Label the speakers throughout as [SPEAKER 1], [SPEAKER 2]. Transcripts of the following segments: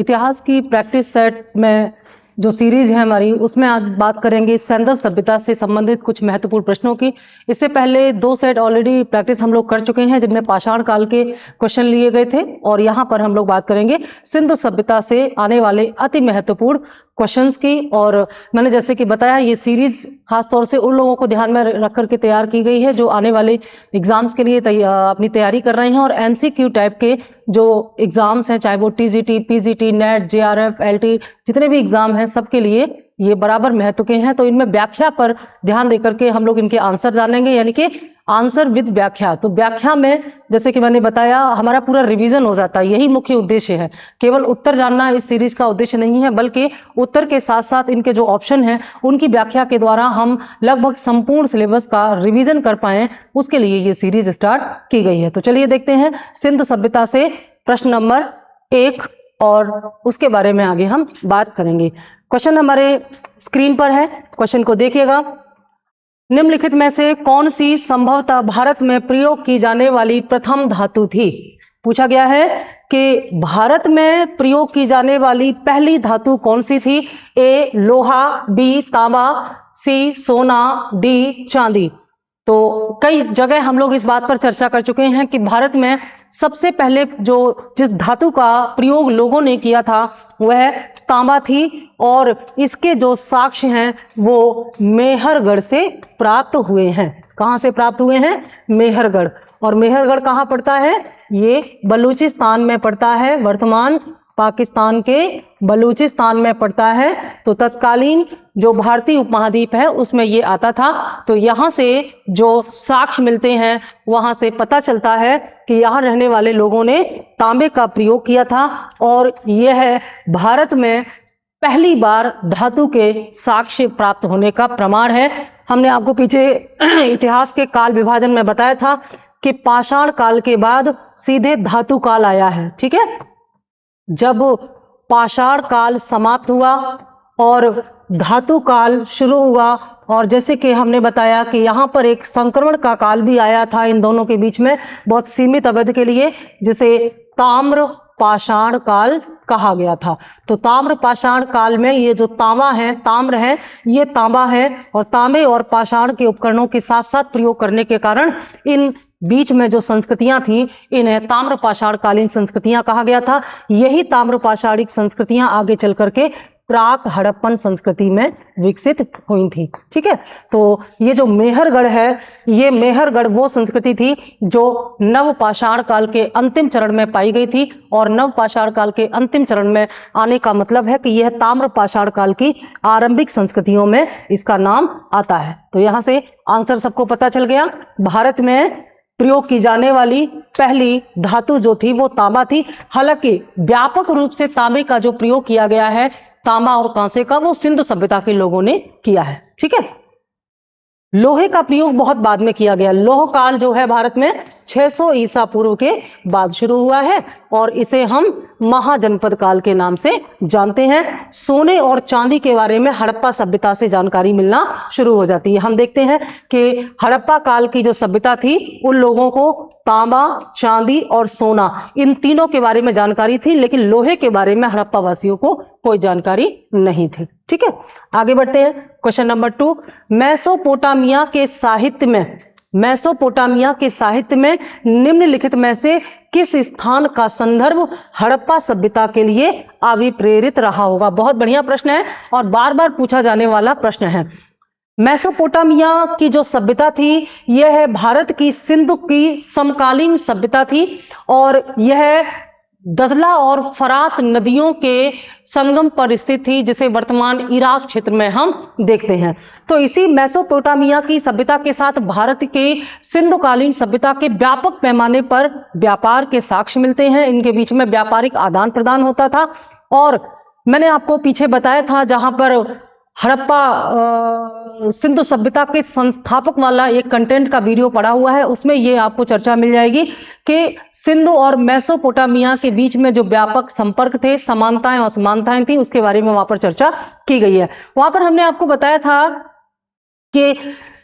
[SPEAKER 1] इतिहास की practice set में जो सीरीज है हमारी, उसमें आज बात करेंगे सैंधव सभ्यता से संबंधित कुछ महत्वपूर्ण प्रश्नों की। इससे पहले 2 सेट ऑलरेडी प्रैक्टिस हम लोग कर चुके हैं जिनमें पाषाण काल के क्वेश्चन लिए गए थे, और यहाँ पर हम लोग बात करेंगे सिंधु सभ्यता से आने वाले अति महत्वपूर्ण क्वेश्चंस की। और मैंने जैसे कि बताया, ये सीरीज खासतौर से उन लोगों को ध्यान में रख करके तैयार की गई है जो आने वाले एग्जाम्स के लिए अपनी तैयारी कर रहे हैं, और एमसीक्यू टाइप के जो एग्जाम्स हैं, चाहे वो TGT, PGT, net, JRF, LT, जितने भी एग्जाम हैं सबके लिए ये बराबर महत्व के हैं। तो इनमें व्याख्या पर ध्यान देकर के हम लोग इनके आंसर जानेंगे, यानी कि आंसर विद व्याख्या। तो व्याख्या में जैसे कि मैंने बताया, हमारा पूरा रिवीजन हो जाता है, यही मुख्य उद्देश्य है। केवल उत्तर जानना इस सीरीज का उद्देश्य नहीं है, बल्कि उत्तर के साथ साथ इनके जो ऑप्शन हैं उनकी व्याख्या के द्वारा हम लगभग संपूर्ण सिलेबस का रिवीजन कर पाए, उसके लिए ये सीरीज स्टार्ट की गई है। तो चलिए देखते हैं सिंधु सभ्यता से प्रश्न नंबर 1, और उसके बारे में आगे हम बात करेंगे। क्वेश्चन हमारे स्क्रीन पर है, क्वेश्चन को देखिएगा। निम्नलिखित में से कौन सी संभवतः भारत में प्रयोग की जाने वाली प्रथम धातु थी? पूछा गया है कि भारत में प्रयोग की जाने वाली पहली धातु कौन सी थी? ए लोहा, बी तांबा, सी सोना, डी चांदी। तो कई जगह हम लोग इस बात पर चर्चा कर चुके हैं कि भारत में सबसे पहले जिस धातु का प्रयोग लोगों ने किया था वह तांबा थी, और इसके जो साक्ष्य हैं वो मेहरगढ़ से प्राप्त हुए हैं। कहां से प्राप्त हुए हैं? मेहरगढ़। और मेहरगढ़ कहां पड़ता है? ये बलूचिस्तान में पड़ता है, वर्तमान पाकिस्तान के बलूचिस्तान में पड़ता है। तो तत्कालीन जो भारतीय उपमहाद्वीप है उसमें ये आता था। तो यहाँ से जो साक्ष्य मिलते हैं वहां से पता चलता है कि यहाँ रहने वाले लोगों ने तांबे का प्रयोग किया था, और यह भारत में पहली बार धातु के साक्ष्य प्राप्त होने का प्रमाण है। हमने आपको पीछे इतिहास के काल विभाजन में बताया था कि पाषाण काल के बाद सीधे धातु काल आया है। ठीक है, जब पाषाण काल समाप्त हुआ और धातु काल शुरू हुआ, और जैसे कि हमने बताया कि यहाँ पर एक संक्रमण का काल भी आया था इन दोनों के बीच में, बहुत सीमित अवधि के लिए, जिसे ताम्र पाषाण काल कहा गया था। तो ताम्र पाषाण काल में ये जो तांबा है, ताम्र है, ये तांबा है, और तांबे और पाषाण के उपकरणों के साथ साथ प्रयोग करने के कारण इन बीच में जो संस्कृतियां थी इन्हें ताम्र पाषाण कालीन संस्कृतियां कहा गया था। यही ताम्र पाषाणिक संस्कृतियां आगे चल करके प्राक हड़प्पन संस्कृति में विकसित हुई थी। ठीक है, तो ये जो मेहरगढ़ है, ये मेहरगढ़ वो संस्कृति थी जो नव पाषाण काल के अंतिम चरण में पाई गई थी, और नव पाषाण काल के अंतिम चरण में आने का मतलब है कि यह ताम्र पाषाण काल की आरंभिक संस्कृतियों में इसका नाम आता है। तो यहां से आंसर सबको पता चल गया। भारत में प्रयोग की जाने वाली पहली धातु जो थी वो तांबा थी। हालांकि व्यापक रूप से तांबे का जो प्रयोग किया गया है, तांबा और कांसे का, वो सिंधु सभ्यता के लोगों ने किया है। ठीक है, लोहे का प्रयोग बहुत बाद में किया गया। लोह काल जो है भारत में 600 ईसा पूर्व के बाद शुरू हुआ है, और इसे हम महाजनपद काल के नाम से जानते हैं। सोने और चांदी के बारे में हड़प्पा सभ्यता से जानकारी मिलना शुरू हो जाती है। हम देखते हैं कि हड़प्पा काल की जो सभ्यता थी उन लोगों को तांबा, चांदी और सोना, इन तीनों के बारे में जानकारी थी, लेकिन लोहे के बारे में हड़प्पा वासियों को कोई जानकारी नहीं थी। ठीक है, आगे बढ़ते हैं। क्वेश्चन नंबर 2, मेसोपोटामिया के साहित्य में निम्नलिखित में से किस स्थान का संदर्भ हड़प्पा सभ्यता के लिए अभिप्रेरित रहा होगा? बहुत बढ़िया प्रश्न है और बार बार पूछा जाने वाला प्रश्न है। मेसोपोटामिया की जो सभ्यता थी यह भारत की सिंधु की समकालीन सभ्यता थी, और यह दजला और फरात नदियों के संगम पर स्थित थी, जिसे वर्तमान इराक क्षेत्र में हम देखते हैं। तो इसी मेसोपोटामिया की सभ्यता के साथ भारत के सिंधुकालीन सभ्यता के व्यापक पैमाने पर व्यापार के साक्ष्य मिलते हैं। इनके बीच में व्यापारिक आदान प्रदान होता था, और मैंने आपको पीछे बताया था जहां पर हड़प्पा सिंधु सभ्यता के संस्थापक वाला एक कंटेंट का वीडियो पड़ा हुआ है, उसमें ये आपको चर्चा मिल जाएगी कि सिंधु और मेसोपोटामिया के बीच में जो व्यापक संपर्क थे, समानताएं और असमानताएं थी, उसके बारे में वहां पर चर्चा की गई है। वहां पर हमने आपको बताया था कि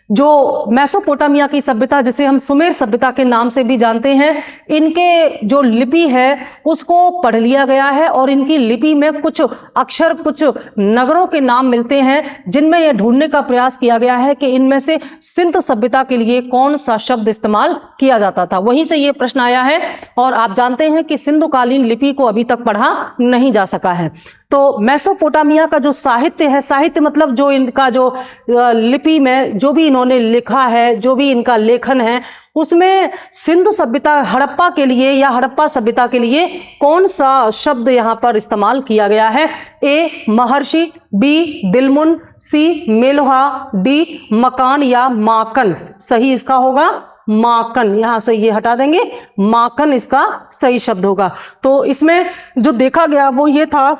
[SPEAKER 1] जो मेसोपोटामिया की सभ्यता, जिसे हम सुमेर सभ्यता के नाम से भी जानते हैं, इनके जो लिपि है उसको पढ़ लिया गया है और इनकी लिपि में कुछ अक्षर, कुछ नगरों के नाम मिलते हैं, जिनमें यह ढूंढने का प्रयास किया गया है कि इनमें से सिंधु सभ्यता के लिए कौन सा शब्द इस्तेमाल किया जाता था। वहीं से यह प्रश्न आया है और आप जानते हैं कि सिंधुकालीन लिपि को अभी तक पढ़ा नहीं जा सका है। तो मेसोपोटामिया का जो साहित्य है, साहित्य मतलब जो इनका जो लिपि में जो भी इन्होंने लिखा है, जो भी इनका लेखन है, उसमें सिंधु सभ्यता, हड़प्पा के लिए या हड़प्पा सभ्यता के लिए कौन सा शब्द यहां पर इस्तेमाल किया गया है? ए महर्षि, बी दिलमुन, सी मेलुहा, डी मकान या माकन। सही इसका होगा माकन, यहां से ये हटा देंगे, माकन इसका सही शब्द होगा। तो इसमें जो देखा गया वो ये था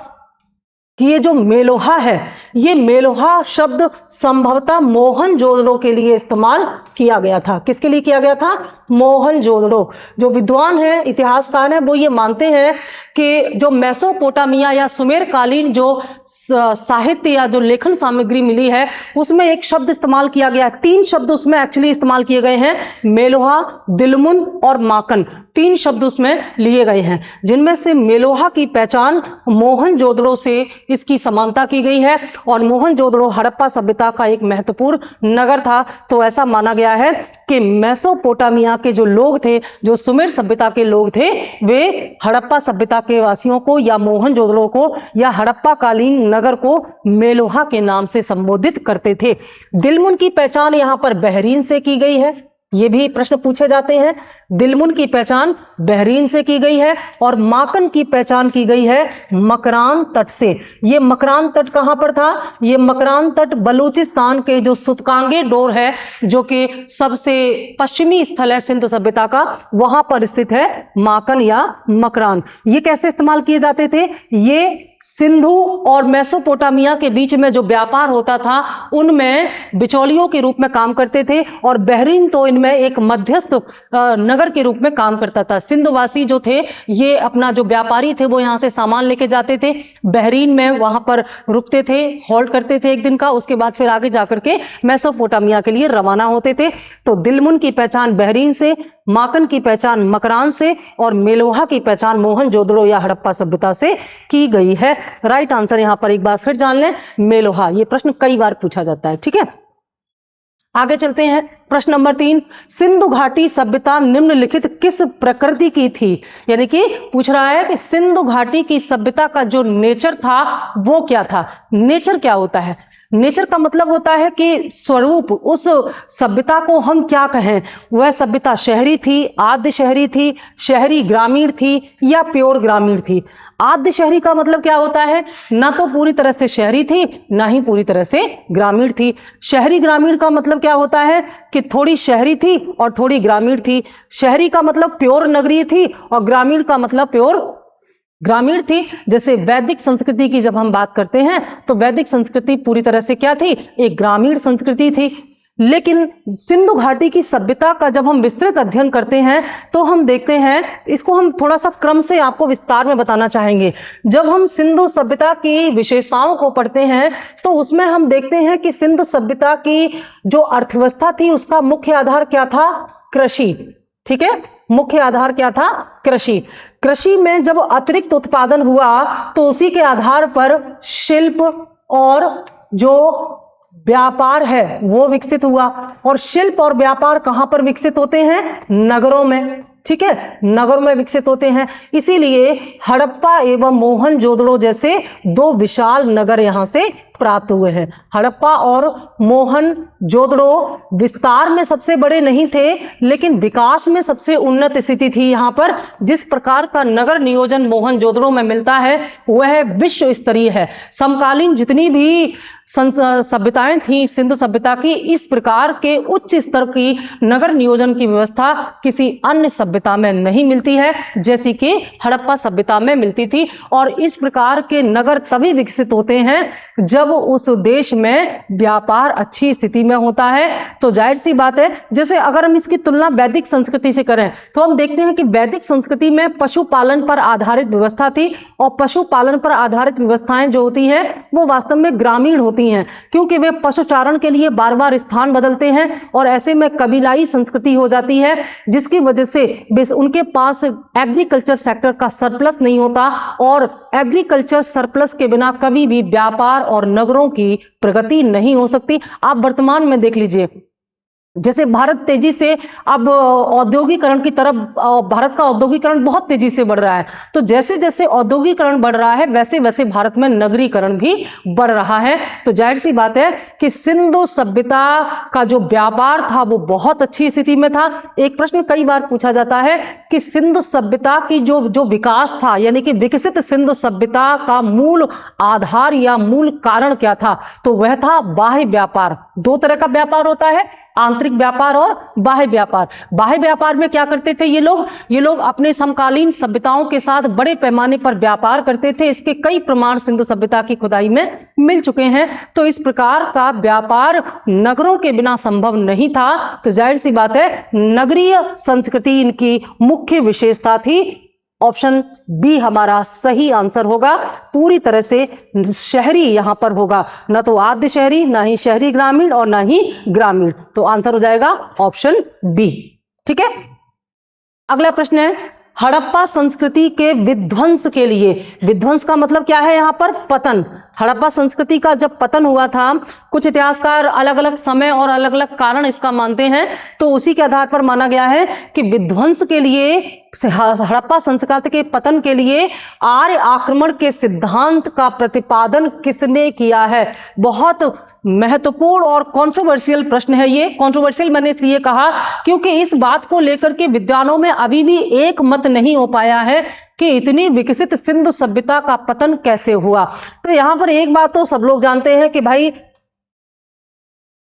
[SPEAKER 1] कि ये जो मेलोहा है, ये मेलोहा शब्द संभवतः मोहनजोदड़ो के लिए इस्तेमाल किया गया था। किसके लिए किया गया था? मोहनजोदड़ो। जो विद्वान है, इतिहासकार है, वो ये मानते हैं कि जो मेसोपोटामिया या सुमेर कालीन जो साहित्य या जो लेखन सामग्री मिली है, उसमें एक शब्द इस्तेमाल किया गया, 3 शब्द उसमें एक्चुअली इस्तेमाल किए गए हैं, मेलोहा, दिलमुन और माकन। 3 शब्द उसमें लिए गए हैं, जिनमें से मेलोहा की पहचान मोहनजोदड़ो से इसकी समानता की गई है और मोहनजोदड़ो हड़प्पा सभ्यता का एक महत्वपूर्ण नगर था। तो ऐसा माना गया है कि मेसोपोटामिया के जो लोग थे, जो सुमेर सभ्यता के लोग थे, वे हड़प्पा सभ्यता के वासियों को या मोहनजोदड़ो को या हड़प्पा कालीन नगर को मेलोहा के नाम से संबोधित करते थे। दिलमुन की पहचान यहां पर बहरीन से की गई है, ये भी प्रश्न पूछे जाते हैं। दिलमुन की पहचान बहरीन से की गई है और माकन की पहचान की गई है मकरान तट से। ये मकरान तट कहां पर था? ये मकरान तट बलूचिस्तान के जो सुतकांगे डोर है, जो कि सबसे पश्चिमी स्थल है सिंधु सभ्यता का, वहां पर स्थित है माकन या मकरान। ये कैसे इस्तेमाल किए जाते थे? ये सिंधु और मेसोपोटामिया के बीच में जो व्यापार होता था, उनमें बिचौलियों के रूप में काम करते थे और बहरीन तो इनमें एक मध्यस्थ नगर के रूप में काम करता था। सिंधुवासी जो थे, ये अपना जो व्यापारी थे, वो यहां से सामान लेके जाते थे, बहरीन में वहां पर रुकते थे, होल्ड करते थे एक दिन का, उसके बाद फिर आगे जाकर के मेसोपोटामिया के लिए रवाना होते थे। तो दिलमुन की पहचान बहरीन से, माकन की पहचान मकरान से और मेलोहा की पहचान मोहनजोदड़ो या हड़प्पा सभ्यता से की गई है। राइट आंसर यहां पर एक बार फिर जान लें, मेलोहा। ये प्रश्न कई बार पूछा जाता है, ठीक है। आगे चलते हैं, प्रश्न नंबर 3, सिंधु घाटी सभ्यता निम्नलिखित किस प्रकृति की थी? यानी कि पूछ रहा है कि सिंधु घाटी की सभ्यता का जो नेचर था वो क्या था। नेचर क्या होता है? नेचर का मतलब होता है कि स्वरूप, उस सभ्यता को हम क्या कहें। वह सभ्यता शहरी थी, आद्य शहरी थी, शहरी ग्रामीण थी या प्योर ग्रामीण थी। आद्य शहरी का मतलब क्या होता है? ना तो पूरी तरह से शहरी थी, ना ही पूरी तरह से ग्रामीण थी। शहरी ग्रामीण का मतलब क्या होता है? कि थोड़ी शहरी थी और थोड़ी ग्रामीण थी। शहरी का मतलब प्योर नगरीय थी और ग्रामीण का मतलब प्योर ग्रामीण थी। जैसे वैदिक संस्कृति की जब हम बात करते हैं, तो वैदिक संस्कृति पूरी तरह से क्या थी? एक ग्रामीण संस्कृति थी। लेकिन सिंधु घाटी की सभ्यता का जब हम विस्तृत अध्ययन करते हैं, तो हम देखते हैं, इसको हम थोड़ा सा क्रम से आपको विस्तार में बताना चाहेंगे। जब हम सिंधु सभ्यता की विशेषताओं को पढ़ते हैं, तो उसमें हम देखते हैं कि सिंधु सभ्यता की जो अर्थव्यवस्था थी, उसका मुख्य आधार क्या था? कृषि। ठीक है, मुख्य आधार क्या था? कृषि। कृषि में जब अतिरिक्त उत्पादन हुआ, तो उसी के आधार पर शिल्प और जो व्यापार है वो विकसित हुआ। और शिल्प और व्यापार कहां पर विकसित होते हैं? नगरों में। ठीक है, नगरों में विकसित होते हैं। इसीलिए हड़प्पा एवं मोहनजोदड़ो जैसे 2 विशाल नगर यहां से प्राप्त हुए हैं। हड़प्पा और मोहनजोदड़ो विस्तार में सबसे बड़े नहीं थे, लेकिन विकास में सबसे उन्नत स्थिति थी यहां पर। जिस प्रकार का नगर नियोजन मोहनजोदड़ो में मिलता है, वह विश्व स्तरीय है। समकालीन जितनी भी सभ्यताएं थी सिंधु सभ्यता की, इस प्रकार के उच्च स्तर की नगर नियोजन की व्यवस्था किसी अन्य सभ्यता में नहीं मिलती है, जैसी कि हड़प्पा सभ्यता में मिलती थी। और इस प्रकार के नगर तभी विकसित होते हैं जब जब उस देश में व्यापार अच्छी स्थिति में होता है। तो जाहिर सी बात है, जैसे अगर हम इसकी तुलना वैदिक संस्कृति से करें तो हम देखते हैं कि वैदिक संस्कृति में पशुपालन पर आधारित व्यवस्था थी, और पशुपालन पर आधारित व्यवस्थाएं जो होती हैं वो वास्तव में ग्रामीण होती हैं, क्योंकि वे पशुचारण के लिए बार बार स्थान बदलते हैं और ऐसे में कबीलाई संस्कृति हो जाती है, जिसकी वजह से उनके पास एग्रीकल्चर सेक्टर का सरप्लस नहीं होता, और एग्रीकल्चर सरप्लस के बिना कभी भी व्यापार और नगरों की प्रगति नहीं हो सकती। आप वर्तमान में देख लीजिए, जैसे भारत तेजी से अब औद्योगिकरण की तरफ, भारत का औद्योगिकरण बहुत तेजी से बढ़ रहा है। तो जैसे जैसे औद्योगिकरण बढ़ रहा है वैसे वैसे भारत में नगरीकरण भी बढ़ रहा है। तो जाहिर सी बात है कि सिंधु सभ्यता का जो व्यापार था वो बहुत अच्छी स्थिति में था। एक प्रश्न कई बार पूछा जाता है कि सिंधु सभ्यता की जो विकास था, यानी कि विकसित सिंधु सभ्यता का मूल आधार या मूल कारण क्या था, तो वह था बाह्य व्यापार। दो तरह का व्यापार होता है, आंतरिक व्यापार और बाह्य व्यापार। बाह्य व्यापार में क्या करते थे ये लोग अपने समकालीन सभ्यताओं के साथ बड़े पैमाने पर व्यापार करते थे। इसके कई प्रमाण सिंधु सभ्यता की खुदाई में मिल चुके हैं। तो इस प्रकार का व्यापार नगरों के बिना संभव नहीं था। तो जाहिर सी बात है नगरीय संस्कृति इनकी मुख्य विशेषता थी। ऑप्शन बी हमारा सही आंसर होगा। पूरी तरह से शहरी यहां पर होगा, ना तो आद्य शहरी, ना ही शहरी ग्रामीण और ना ही ग्रामीण। तो आंसर हो जाएगा ऑप्शन बी। ठीक है, अगला प्रश्न है हड़प्पा संस्कृति के विध्वंस के लिए। विध्वंस का मतलब क्या है यहां पर? पतन। हड़प्पा संस्कृति का जब पतन हुआ था, कुछ इतिहासकार अलग अलग समय और अलग अलग कारण इसका मानते हैं, तो उसी के आधार पर माना गया है कि विध्वंस के लिए, हड़प्पा संस्कृति के पतन के लिए आर्य आक्रमण के सिद्धांत का प्रतिपादन किसने किया है? बहुत महत्वपूर्ण और कंट्रोवर्शियल प्रश्न है ये। कंट्रोवर्शियल मैंने इसलिए कहा क्योंकि इस बात को लेकर के विद्वानों में अभी भी एक मत नहीं हो पाया है कि इतनी विकसित सिंधु सभ्यता का पतन कैसे हुआ। तो यहां पर एक बात तो सब लोग जानते हैं कि भाई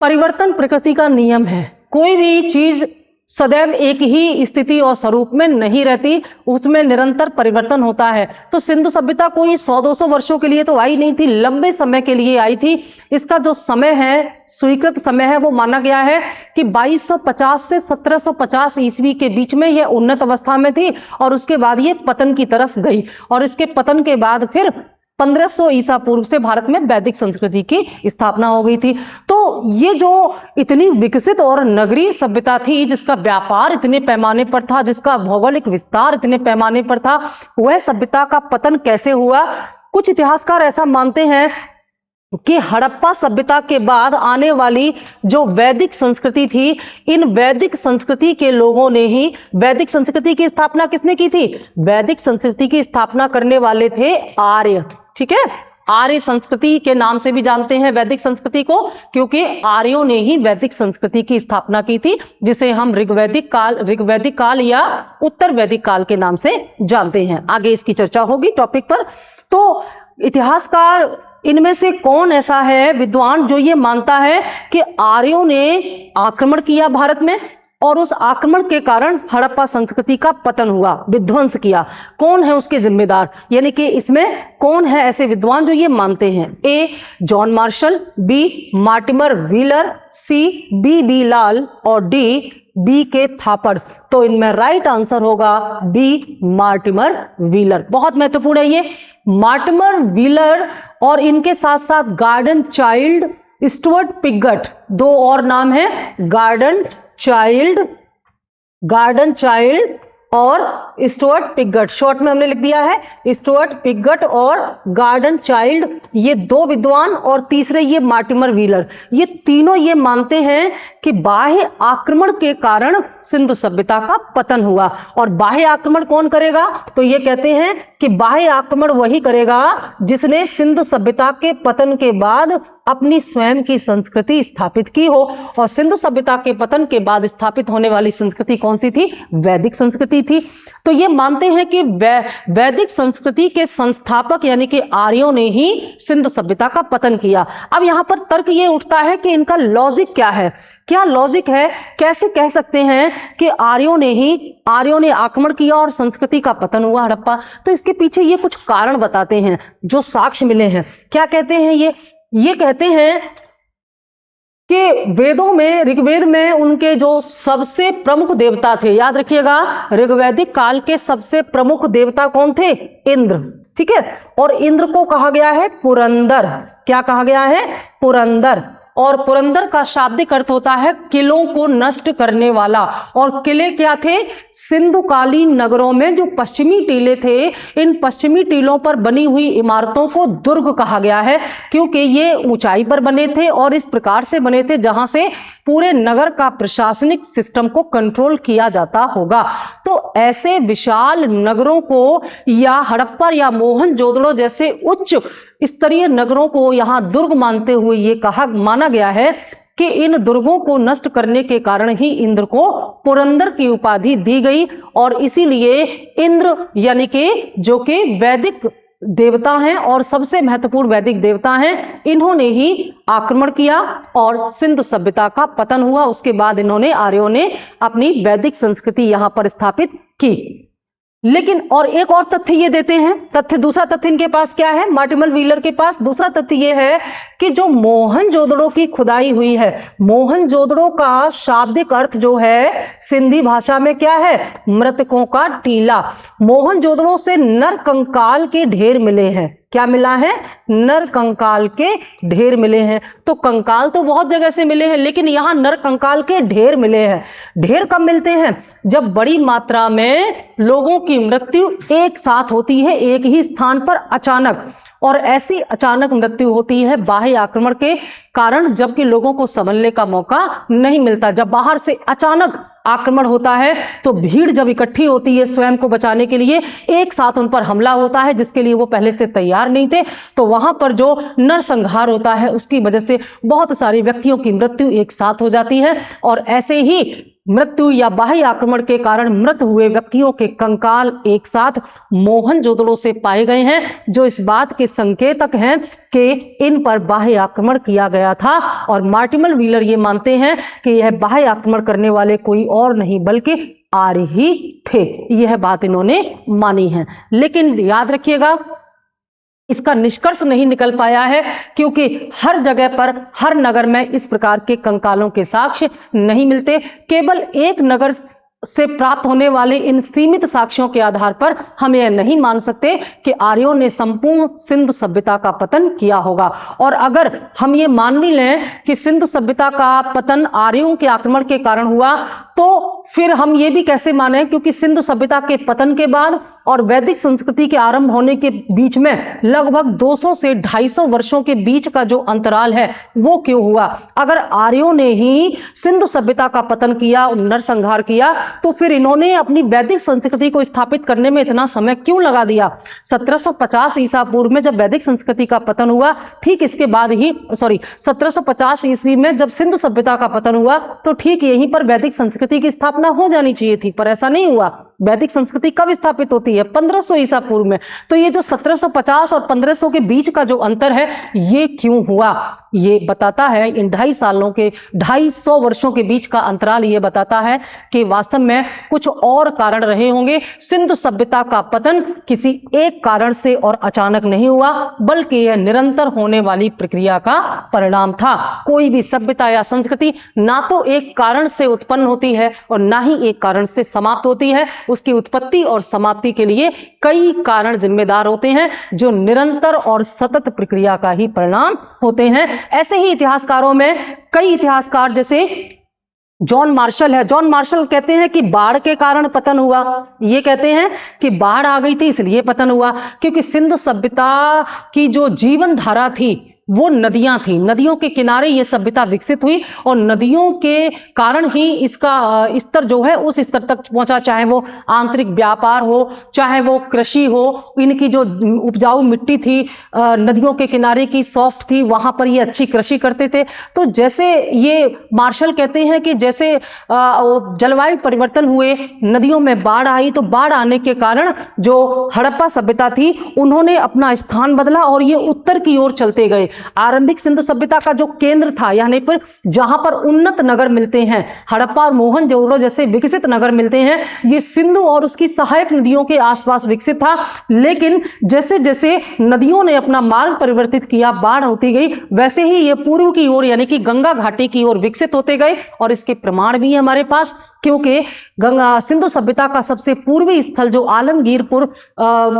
[SPEAKER 1] परिवर्तन प्रकृति का नियम है। कोई भी चीज सदैव एक ही स्थिति और स्वरूप में नहीं रहती, उसमें निरंतर परिवर्तन होता है। तो सिंधु सभ्यता कोई 100-200 वर्षों के लिए तो आई नहीं थी, लंबे समय के लिए आई थी। इसका जो समय है, स्वीकृत समय है, वो माना गया है कि 2250 से 1750 ईस्वी के बीच में यह उन्नत अवस्था में थी, और उसके बाद ये पतन की तरफ गई, और इसके पतन के बाद फिर 1500 ईसा पूर्व से भारत में वैदिक संस्कृति की स्थापना हो गई थी। तो ये जो इतनी विकसित और नगरीय सभ्यता थी, जिसका व्यापार इतने पैमाने पर था, जिसका भौगोलिक विस्तार इतने पैमाने पर था, वह सभ्यता का पतन कैसे हुआ? कुछ इतिहासकार ऐसा मानते हैं कि हड़प्पा सभ्यता के बाद आने वाली जो वैदिक संस्कृति थी, इन वैदिक संस्कृति के लोगों ने ही, वैदिक संस्कृति की स्थापना किसने की थी? वैदिक संस्कृति की स्थापना करने वाले थे आर्य। ठीक है, आर्य संस्कृति के नाम से भी जानते हैं वैदिक संस्कृति को, क्योंकि आर्यों ने ही वैदिक संस्कृति की स्थापना की थी, जिसे हम ऋग्वैदिक काल या उत्तर वैदिक काल के नाम से जानते हैं। आगे इसकी चर्चा होगी टॉपिक पर। तो इतिहासकार इनमें से कौन ऐसा है विद्वान जो ये मानता है कि आर्यों ने आक्रमण किया भारत में, और उस आक्रमण के कारण हड़प्पा संस्कृति का पतन हुआ, विध्वंस किया? कौन है उसके जिम्मेदार? यानी कि इसमें कौन है ऐसे विद्वान जो ये मानते हैं? A John Marshall, B Mortimer Wheeler, C B Lal, और डी बी के थापड़। तो इनमें राइट आंसर होगा बी मार्टिमर व्हीलर। बहुत महत्वपूर्ण है ये। मार्टिमर व्हीलर और इनके साथ साथ गार्डन चाइल्ड, स्टुअर्ट पिगट, दो और नाम है, गार्डन चाइल्ड और स्टुअर्ट पिगट। शॉर्ट में हमने लिख दिया है स्टुअर्ट पिगट और गार्डन चाइल्ड, ये दो विद्वान, और तीसरे ये मार्टिमर व्हीलर। ये तीनों ये मानते हैं कि बाह्य आक्रमण के कारण सिंधु सभ्यता का पतन हुआ। और बाह्य आक्रमण कौन करेगा? तो ये कहते हैं कि बाह्य आक्रमण वही करेगा जिसने सिंधु सभ्यता के पतन के बाद अपनी स्वयं की संस्कृति स्थापित की हो। और सिंधु सभ्यता के पतन के बाद स्थापित होने वाली संस्कृति कौन सी थी? वैदिक संस्कृति थी। तो ये मानते हैं कि वैदिक संस्कृति के संस्थापक यानी कि आर्यों ने ही सिंधु सभ्यता का पतन किया। अब यहां पर तर्क ये उठता है कि इनका लॉजिक क्या है? क्या लॉजिक है? कैसे कह सकते हैं कि आर्यों ने आक्रमण किया और संस्कृति का पतन हुआ हड़प्पा? तो इसके पीछे ये कुछ कारण बताते हैं जो साक्ष्य मिले हैं। क्या कहते हैं ये ये कहते हैं कि वेदों में, ऋग्वेद में उनके जो सबसे प्रमुख देवता थे, याद रखिएगा ऋग्वैदिक काल के सबसे प्रमुख देवता कौन थे? इंद्र। ठीक है, और इंद्र को कहा गया है पुरंदर। क्या कहा गया है? पुरंदर। और पुरंदर का शाब्दिक अर्थ होता है किलों को नष्ट करने वाला। और किले क्या थे? सिंधुकालीन नगरों में जो पश्चिमी टीले थे, इन पश्चिमी टीलों पर बनी हुई इमारतों को दुर्ग कहा गया है, क्योंकि ये ऊंचाई पर बने थे और इस प्रकार से बने थे जहां से पूरे नगर का प्रशासनिक सिस्टम को कंट्रोल किया जाता होगा। तो ऐसे विशाल नगरों को या हड़प्पा या मोहनजोदड़ो जैसे उच्च स्तरीय नगरों को यहां दुर्ग मानते हुए ये माना गया है कि इन दुर्गों को नष्ट करने के कारण ही इंद्र को पुरंदर की उपाधि दी गई। और इसीलिए इंद्र यानी कि जो कि वैदिक देवता हैं और सबसे महत्वपूर्ण वैदिक देवता हैं, इन्होंने ही आक्रमण किया और सिंधु सभ्यता का पतन हुआ। उसके बाद इन्होंने, आर्यों ने अपनी वैदिक संस्कृति यहां पर स्थापित की। लेकिन और एक और तथ्य ये देते हैं, तथ्य, दूसरा तथ्य इनके पास क्या है? मार्टिमल व्हीलर के पास दूसरा तथ्य ये है कि जो मोहनजोदड़ो की खुदाई हुई है, मोहनजोदड़ो का शाब्दिक अर्थ जो है सिंधी भाषा में क्या है? मृतकों का टीला। मोहनजोदड़ो से नर कंकाल के ढेर मिले हैं। क्या मिला है? नर कंकाल के ढेर मिले हैं। तो कंकाल तो बहुत जगह से मिले हैं, लेकिन यहां नर कंकाल के ढेर मिले हैं। ढेर कब मिलते हैं? जब बड़ी मात्रा में लोगों की मृत्यु एक साथ होती है एक ही स्थान पर अचानक, और ऐसी अचानक मृत्यु होती है बाह्य आक्रमण के कारण, जबकि लोगों को संभलने का मौका नहीं मिलता। जब बाहर से अचानक आक्रमण होता है तो भीड़ जब इकट्ठी होती है स्वयं को बचाने के लिए, एक साथ उन पर हमला होता है जिसके लिए वो पहले से तैयार नहीं थे, तो वहां पर जो नरसंहार होता है उसकी वजह से बहुत सारे व्यक्तियों की मृत्यु एक साथ हो जाती है। और ऐसे ही मृत्यु या बाह्य आक्रमण के कारण मृत हुए व्यक्तियों के कंकाल एक साथ मोहनजोदड़ो से पाए गए हैं, जो इस बात के संकेतक हैं कि इन पर बाह्य आक्रमण किया गया था। और मार्टिमल व्हीलर ये मानते हैं कि यह बाह्य आक्रमण करने वाले कोई और नहीं बल्कि आर्य ही थे। यह बात इन्होंने मानी है। लेकिन याद रखिएगा, इसका निष्कर्ष नहीं निकल पाया है, क्योंकि हर जगह पर, हर नगर में इस प्रकार के कंकालों के साक्ष्य नहीं मिलते। केवल एक नगर से प्राप्त होने वाले इन सीमित साक्ष्यों के आधार पर हम यह नहीं मान सकते कि आर्यों ने संपूर्ण सिंधु सभ्यता का पतन किया होगा। और अगर हम ये मान भी लें कि सिंधु सभ्यता का पतन आर्यों के आक्रमण के कारण हुआ, तो फिर हम ये भी कैसे माने, क्योंकि सिंधु सभ्यता के पतन के बाद और वैदिक संस्कृति के आरंभ होने के बीच में लगभग 200 से 250 वर्षों के बीच का जो अंतराल है वो क्यों हुआ? अगर आर्यों ने ही सिंधु सभ्यता का पतन किया, नरसंहार किया, तो फिर इन्होंने अपनी वैदिक संस्कृति को स्थापित करने में इतना समय क्यों लगा दिया? 1750 ईसा पूर्व में जब वैदिक संस्कृति का पतन हुआ, ठीक इसके बाद ही 1750 ईस्वी में जब सिंधु सभ्यता का पतन हुआ, तो ठीक यहीं पर वैदिक संस्कृति की स्थापना हो जानी चाहिए थी, पर ऐसा नहीं हुआ। वैदिक संस्कृति कब स्थापित होती है? 1500 ईसा पूर्व में। तो ये जो 1750 और 1500 के बीच का जो अंतर है, ये क्यों हुआ? ये बताता है, इन 250 वर्षों के बीच का अंतराल ये बताता है कि वास्तव में कुछ और कारण रहे होंगे। सिंधु सभ्यता का पतन किसी एक कारण से और अचानक नहीं हुआ, बल्कि यह निरंतर होने वाली प्रक्रिया का परिणाम था। कोई भी सभ्यता या संस्कृति ना तो एक कारण से उत्पन्न होती है और ना ही एक कारण से समाप्त होती है। उसकी उत्पत्ति और समाप्ति के लिए कई कारण जिम्मेदार होते हैं, जो निरंतर और सतत प्रक्रिया का ही परिणाम होते हैं। ऐसे ही इतिहासकारों में कई इतिहासकार, जैसे जॉन मार्शल है, जॉन मार्शल कहते हैं कि बाढ़ के कारण पतन हुआ। ये कहते हैं कि बाढ़ आ गई थी इसलिए पतन हुआ, क्योंकि सिंधु सभ्यता की जो जीवन धारा थी वो नदियां थी, नदियों के किनारे ये सभ्यता विकसित हुई और नदियों के कारण ही इसका स्तर जो है उस स्तर तक पहुंचा, चाहे वो आंतरिक व्यापार हो, चाहे वो कृषि हो। इनकी जो उपजाऊ मिट्टी थी नदियों के किनारे की सॉफ्ट थी, वहां पर ये अच्छी कृषि करते थे। तो जैसे ये मार्शल कहते हैं कि जैसे जलवायु परिवर्तन हुए, नदियों में बाढ़ आई, तो बाढ़ आने के कारण जो हड़प्पा सभ्यता थी उन्होंने अपना स्थान बदला और ये उत्तर की ओर चलते गए। आरंभिक सिंधु सभ्यता का जो केंद्र था, यानी पर जहां पर उन्नत नगर मिलते हैं, हड़प्पा और मोहनजोदड़ो जैसे विकसित नगर मिलते हैं, ये सिंधु और उसकी सहायक नदियों के आसपास विकसित था। लेकिन जैसे जैसे नदियों ने अपना मार्ग परिवर्तित किया, बाढ़ होती गई, वैसे ही ये पूर्व की ओर यानी कि गंगा घाटी की ओर विकसित होते गए। और इसके प्रमाण भी है हमारे पास, क्योंकि गंगा सिंधु सभ्यता का सबसे पूर्वी स्थल जो आलमगीरपुर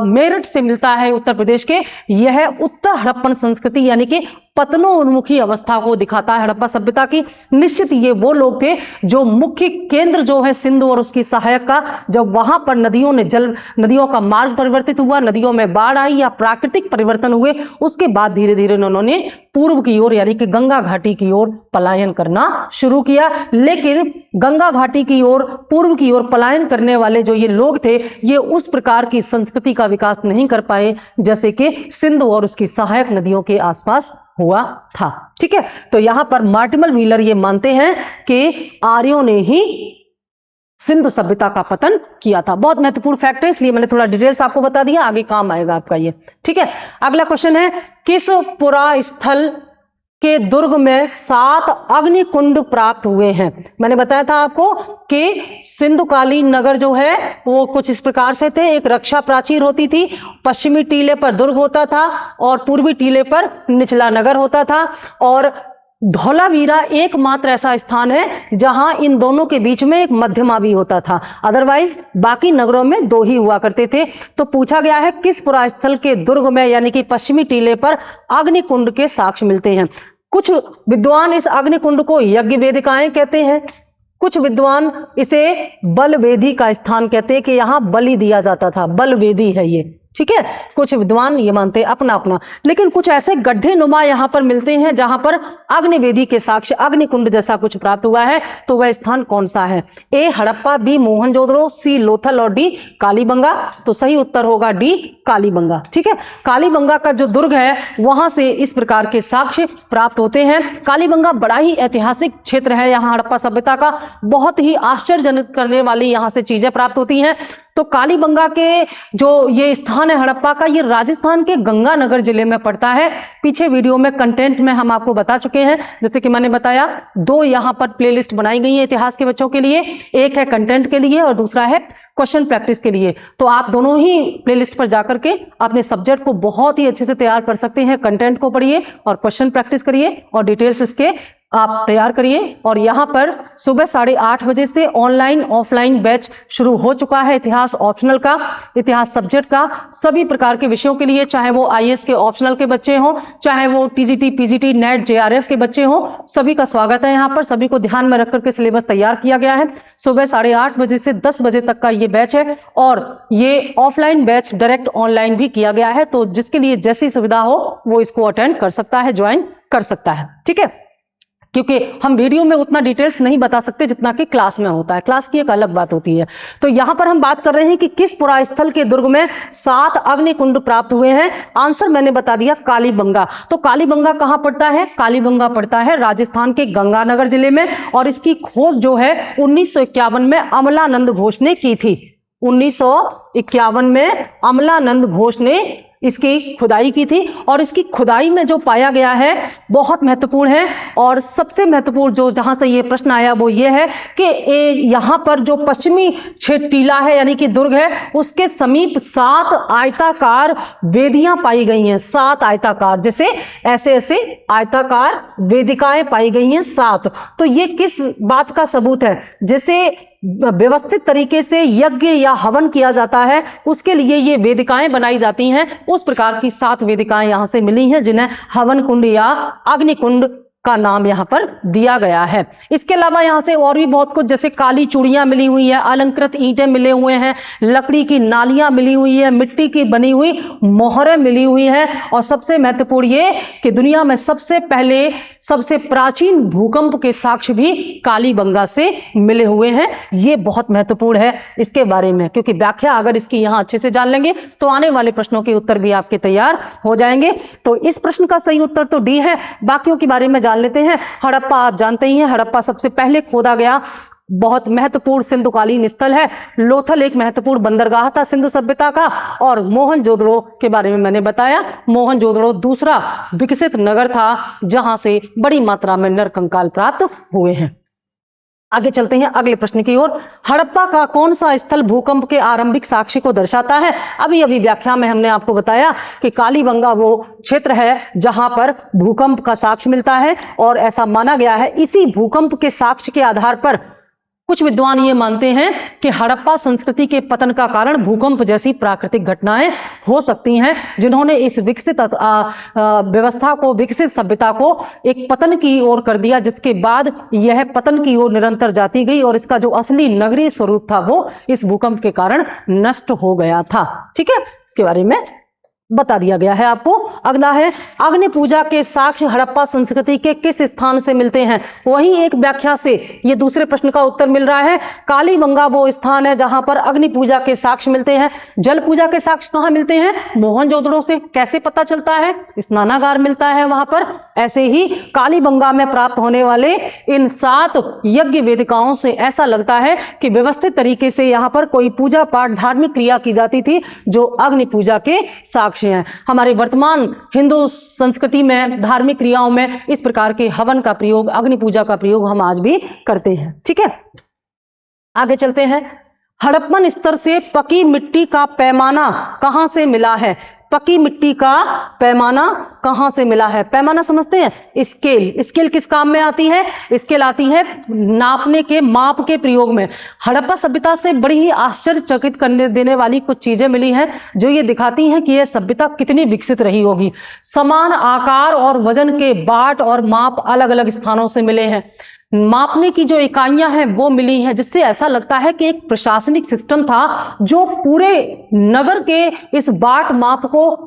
[SPEAKER 1] मेरठ से मिलता है उत्तर प्रदेश के, यह उत्तर हड़प्पन संस्कृति यानी कि पतनोन्मुखी अवस्था को दिखाता है हड़प्पा सभ्यता की। निश्चित ये वो लोग थे जो मुख्य केंद्र जो है सिंधु और उसकी सहायक का, जब वहां पर नदियों का मार्ग परिवर्तित हुआ, नदियों में बाढ़ आई या प्राकृतिक परिवर्तन हुए, उसके बाद धीरे धीरे उन्होंने पूर्व की ओर यानी कि गंगा घाटी की ओर पलायन करना शुरू किया। लेकिन गंगा घाटी की ओर, पूर्व की ओर पलायन करने वाले जो ये लोग थे, ये उस प्रकार की संस्कृति का विकास नहीं कर पाए जैसे कि सिंधु और उसकी सहायक नदियों के आसपास हुआ था। ठीक है, तो यहां पर मार्टिमल व्हीलर ये मानते हैं कि आर्यों ने ही सिंधु सभ्यता का पतन किया था। बहुत महत्वपूर्ण फैक्ट है, इसलिए मैंने थोड़ा डिटेल्स आपको बता दिया, आगे काम आएगा आपका ये। ठीक है, अगला क्वेश्चन है, किस पुरा स्थल के दुर्ग में 7 अग्निकुंड प्राप्त हुए हैं? मैंने बताया था आपको कि सिंधुकालीन नगर जो है वो कुछ इस प्रकार से थे। एक रक्षा प्राचीर होती थी, पश्चिमी टीले पर दुर्ग होता था और पूर्वी टीले पर निचला नगर होता था। और धौलावीरा एकमात्र ऐसा स्थान है जहां इन दोनों के बीच में एक मध्यमा भी होता था, अदरवाइज बाकी नगरों में 2 ही हुआ करते थे। तो पूछा गया है किस पुरास्थल के दुर्ग में यानी कि पश्चिमी टीले पर अग्निकुंड के साक्ष्य मिलते हैं? कुछ विद्वान इस अग्निकुंड को यज्ञ वेदिकाएं कहते हैं, कुछ विद्वान इसे बलवेदी का स्थान कहते हैं कि यहां बलि दिया जाता था, बलवेदी है ये। ठीक है, कुछ विद्वान ये मानते हैं अपना अपना। लेकिन कुछ ऐसे गड्ढे नुमा यहां पर मिलते हैं जहां पर अग्निवेदी के साक्ष्य, अग्निकुंड जैसा कुछ प्राप्त हुआ है। तो वह स्थान कौन सा है? ए हड़प्पा, बी मोहनजोदड़ो, सी लोथल और डी कालीबंगा। तो सही उत्तर होगा डी कालीबंगा। ठीक है, कालीबंगा का जो दुर्ग है वहां से इस प्रकार के साक्ष्य प्राप्त होते हैं। कालीबंगा बड़ा ही ऐतिहासिक क्षेत्र है, यहाँ हड़प्पा सभ्यता का बहुत ही आश्चर्यजनक करने वाली यहां से चीजें प्राप्त होती हैं। तो कालीबंगा के जो ये स्थान है हड़प्पा का, ये राजस्थान के गंगानगर जिले में पड़ता है। पीछे वीडियो में कंटेंट में हम आपको बता चुके हैं, जैसे कि मैंने बताया 2 यहां पर प्लेलिस्ट बनाई गई है इतिहास के बच्चों के लिए, एक है कंटेंट के लिए और दूसरा है क्वेश्चन प्रैक्टिस के लिए। तो आप दोनों ही प्लेलिस्ट पर जाकर के अपने सब्जेक्ट को बहुत ही अच्छे से तैयार कर सकते हैं। कंटेंट को पढ़िए और क्वेश्चन प्रैक्टिस करिए और डिटेल्स इसके आप तैयार करिए। और यहाँ पर सुबह 8:30 बजे से ऑनलाइन ऑफलाइन बैच शुरू हो चुका है इतिहास ऑप्शनल का, इतिहास सब्जेक्ट का, सभी प्रकार के विषयों के लिए, चाहे वो आईएएस के ऑप्शनल के बच्चे हों, चाहे वो टीजीटी, पीजीटी, नेट, जेआरएफ के बच्चे हों, सभी का स्वागत है। यहाँ पर सभी को ध्यान में रखकर के सिलेबस तैयार किया गया है। सुबह 8:30 बजे से 10 बजे तक का ये बैच है और ये ऑफलाइन बैच डायरेक्ट ऑनलाइन भी किया गया है। तो जिसके लिए जैसी सुविधा हो वो इसको अटेंड कर सकता है, ज्वाइन कर सकता है। ठीक है, क्योंकि हम वीडियो में उतना डिटेल्स नहीं बता सकते जितना कि क्लास में होता है, क्लास की एक अलग बात होती है। तो यहां पर हम बात कर रहे हैं कि किस पुरास्थल के दुर्ग में 7 अग्निकुंड प्राप्त हुए हैं। आंसर मैंने बता दिया, कालीबंगा। तो कालीबंगा कहां पड़ता है? कालीबंगा पड़ता है राजस्थान के गंगानगर जिले में और इसकी खोज जो है 1951 में अमलानंद घोष ने की थी। 1951 में अमलानंद घोष ने इसकी खुदाई की थी और इसकी खुदाई में जो पाया गया है बहुत महत्वपूर्ण है। और सबसे महत्वपूर्ण जो जहां से ये प्रश्न आया वो ये है कि यहां पर जो पश्चिमी टीला है यानी कि दुर्ग है, उसके समीप 7 आयताकार वेदियां पाई गई हैं। 7 आयताकार, जैसे ऐसे ऐसे आयताकार वेदिकाएं पाई गई हैं 7। तो ये किस बात का सबूत है? जैसे व्यवस्थित तरीके से यज्ञ या हवन किया जाता है उसके लिए ये वेदिकाएं बनाई जाती हैं, उस प्रकार की 7 वेदिकाएं यहां से मिली हैं जिन्हें हवन कुंड या अग्निकुंड का नाम यहां पर दिया गया है। इसके अलावा यहां से और भी बहुत कुछ, जैसे काली चूड़ियां मिली हुई है, अलंकृत ईंटें मिले हुए हैं, लकड़ी की नालियां मिली हुई है, मिट्टी की बनी हुई मोहरें मिली हुई हैं और सबसे महत्वपूर्ण ये कि दुनिया में सबसे पहले सबसे प्राचीन भूकंप के साक्ष्य भी कालीबंगा से मिले हुए हैं। ये बहुत महत्वपूर्ण है इसके बारे में, क्योंकि व्याख्या अगर इसकी यहां अच्छे से जान लेंगे तो आने वाले प्रश्नों के उत्तर भी आपके तैयार हो जाएंगे। तो इस प्रश्न का सही उत्तर तो डी है। बाकियों के बारे में जान लेते हैं। हड़प्पा आप जानते ही हैं, हड़प्पा सबसे पहले खोदा गया बहुत महत्वपूर्ण सिंधुकालीन स्थल है। लोथल एक महत्वपूर्ण बंदरगाह था सिंधु सभ्यता का। और मोहनजोदड़ो के बारे में मैंने बताया, मोहनजोदड़ो दूसरा विकसित नगर था जहां से बड़ी मात्रा में नरकंकाल प्राप्त हुए हैं। आगे चलते हैं अगले प्रश्न की ओर। हड़प्पा का कौन सा स्थल भूकंप के आरंभिक साक्ष्य को दर्शाता है? अभी अभी व्याख्या में हमने आपको बताया कि कालीबंगा वो क्षेत्र है जहां पर भूकंप का साक्ष्य मिलता है, और ऐसा माना गया है। इसी भूकंप के साक्ष्य के आधार पर कुछ विद्वान ये मानते हैं कि हड़प्पा संस्कृति के पतन का कारण भूकंप जैसी प्राकृतिक घटनाएं हो सकती हैं, जिन्होंने इस विकसित व्यवस्था को, विकसित सभ्यता को एक पतन की ओर कर दिया, जिसके बाद यह पतन की ओर निरंतर जाती गई और इसका जो असली नगरीय स्वरूप था वो इस भूकंप के कारण नष्ट हो गया था। ठीक है, इसके बारे में बता दिया गया है आपको। अगला है, अग्नि पूजा के साक्ष्य हड़प्पा संस्कृति के किस स्थान से मिलते हैं? वही एक व्याख्या से ये दूसरे प्रश्न का उत्तर मिल रहा है। कालीबंगा वो स्थान है जहां पर अग्नि पूजा के साक्ष्य मिलते हैं। जल पूजा के साक्ष्य कहां मिलते हैं? मोहनजोदड़ो से। कैसे पता चलता है? स्नानागार मिलता है वहां पर। ऐसे ही कालीबंगा में प्राप्त होने वाले इन 7 यज्ञ वेदिकाओं से ऐसा लगता है कि व्यवस्थित तरीके से यहां पर कोई पूजा पाठ, धार्मिक क्रिया की जाती थी जो अग्नि पूजा के साक्ष्य हैं। हमारे वर्तमान हिंदू संस्कृति में, धार्मिक क्रियाओं में इस प्रकार के हवन का प्रयोग, अग्नि पूजा का प्रयोग हम आज भी करते हैं। ठीक है, आगे चलते हैं। हड़प्पन स्तर से पकी मिट्टी का पैमाना कहां से मिला है? पकी मिट्टी का पैमाना कहां से मिला है? पैमाना समझते हैं? स्केल। स्केल किस काम में आती है? स्केल आती है नापने के, माप के प्रयोग में। हड़प्पा सभ्यता से बड़ी ही आश्चर्यचकित करने देने वाली कुछ चीजें मिली हैं जो ये दिखाती हैं कि यह सभ्यता कितनी विकसित रही होगी। समान आकार और वजन के बाट और माप अलग अलग स्थानों से मिले हैं। मापने की जो इकाइयां हैं वो मिली हैं, जिससे ऐसा लगता है कि एक प्रशासनिक सिस्टम था जो पूरे नगर के इस बाट माप को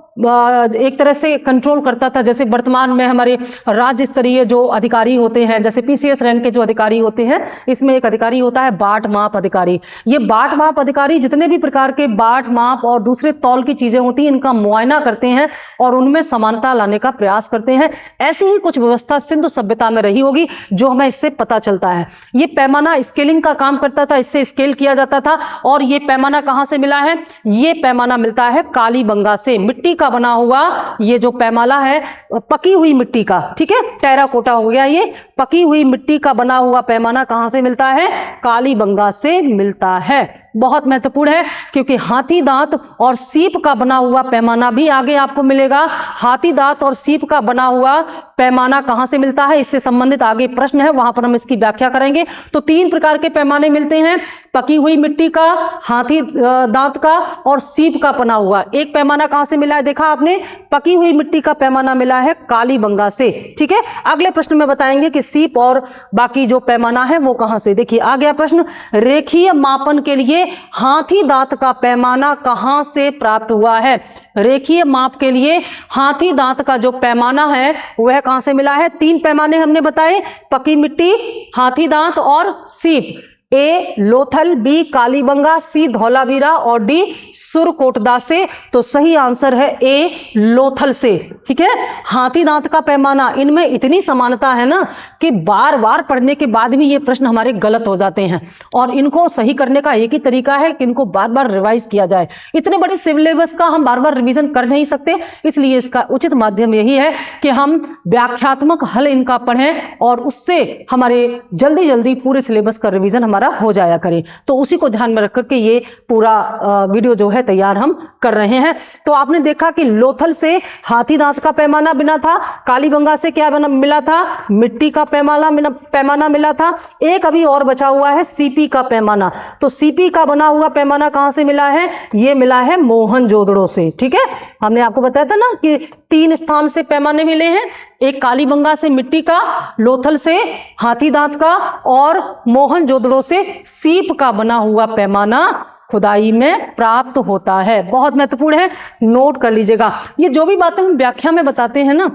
[SPEAKER 1] एक तरह से कंट्रोल करता था। जैसे वर्तमान में हमारे राज्य स्तरीय जो अधिकारी होते हैं, जैसे पीसीएस रैंक के जो अधिकारी होते हैं, इसमें एक अधिकारी होता है बाट माप अधिकारी। ये बाट माप अधिकारी जितने भी प्रकार के बाट माप और दूसरे तौल की चीजें होती हैं, इनका मुआयना करते हैं और उनमें समानता लाने का प्रयास करते हैं। ऐसी ही कुछ व्यवस्था सिंधु सभ्यता में रही होगी जो हमें इससे पता चलता है। ये पैमाना स्केलिंग का काम करता था, इससे स्केल किया जाता था। और ये पैमाना कहां से मिला है? ये पैमाना मिलता है कालीबंगा से। मिट्टी का बना हुआ ये जो पैमाना है, पकी हुई मिट्टी का, ठीक है, टेराकोटा हो गया ये। पकी हुई मिट्टी का बना हुआ पैमाना कहां से मिलता है? कालीबंगा से मिलता है। बहुत महत्वपूर्ण है क्योंकि हाथी दांत और सीप का बना हुआ पैमाना भी आगे आपको मिलेगा। हाथी दांत और सीप का बना हुआ पैमाना कहां से मिलता है, इससे संबंधित आगे प्रश्न है, वहां पर हम इसकी व्याख्या करेंगे। तो 3 प्रकार के पैमाने मिलते हैं, पकी हुई मिट्टी का, हाथी दांत का और सीप का बना हुआ। एक पैमाना कहां से मिला है देखा आपने? पकी हुई मिट्टी का पैमाना मिला है कालीबंगा से। ठीक है, अगले प्रश्न में बताएंगे कि सीप और बाकी जो पैमाना है वो कहां से। देखिए आ गया प्रश्न, रेखीय मापन के लिए हाथी दांत का पैमाना कहां से प्राप्त हुआ है? रेखीय माप के लिए हाथी दांत का जो पैमाना है वह कहां से मिला है? 3 पैमाने हमने बताए, पकी मिट्टी, हाथी दांत और सीप। ए लोथल, बी कालीबंगा, सी धौलावीरा और डी सुरकोटदा से। तो सही आंसर है ए लोथल से। ठीक है, हाथी दांत का पैमाना, इनमें इतनी समानता है ना कि बार बार पढ़ने के बाद भी ये प्रश्न हमारे गलत हो जाते हैं, और इनको सही करने का एक ही तरीका है कि इनको बार बार रिवाइज किया जाए। इतने बड़े सिलेबस का हम बार बार रिवीजन कर नहीं सकते, इसलिए इसका उचित माध्यम यही है कि हम व्याख्यात्मक हल इनका पढ़ें और उससे हमारे जल्दी जल्दी पूरे सिलेबस का रिवीजन हमारा हो जाया करे। तो उसी को ध्यान में रख करके ये पूरा वीडियो जो है तैयार हम कर रहे हैं। तो आपने देखा कि लोथल से हाथी दांत का पैमाना बना था, कालीबंगा से क्या मिला था? मिट्टी का पैमाना मिला था। एक अभी और बचा हुआ है सीपी का पैमाना। तो सीपी का बना हुआ पैमाना कहां से मिला है? ये मिला है मोहनजोदड़ो से। ठीक है, हमने आपको बताया था ना कि 3 स्थान से पैमाने मिले हैं, एक कालीबंगा से मिट्टी का, लोथल से हाथी दांत का और मोहनजोदड़ो से सीप का बना हुआ पैमाना खुदाई में प्राप्त होता है। बहुत महत्वपूर्ण है, नोट कर लीजिएगा। ये जो भी बातें हम व्याख्या में बताते हैं ना,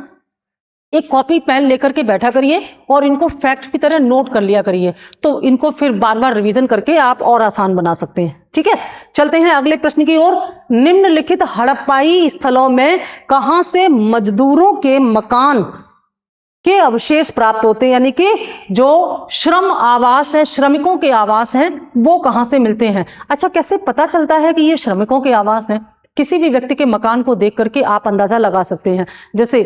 [SPEAKER 1] एक कॉपी पेन लेकर के बैठा करिए और इनको फैक्ट की तरह नोट कर लिया करिए, तो इनको फिर बार बार रिवीजन करके आप और आसान बना सकते हैं। ठीक है, चलते हैं अगले प्रश्न की ओर। निम्नलिखित हड़प्पाई स्थलों में कहां से मजदूरों के मकान के अवशेष प्राप्त होते हैं, यानी कि जो श्रम आवास है, श्रमिकों के आवास हैं, वो कहां से मिलते हैं। अच्छा, कैसे पता चलता है कि ये श्रमिकों के आवास हैं? किसी भी व्यक्ति के मकान को देख करके आप अंदाजा लगा सकते हैं। जैसे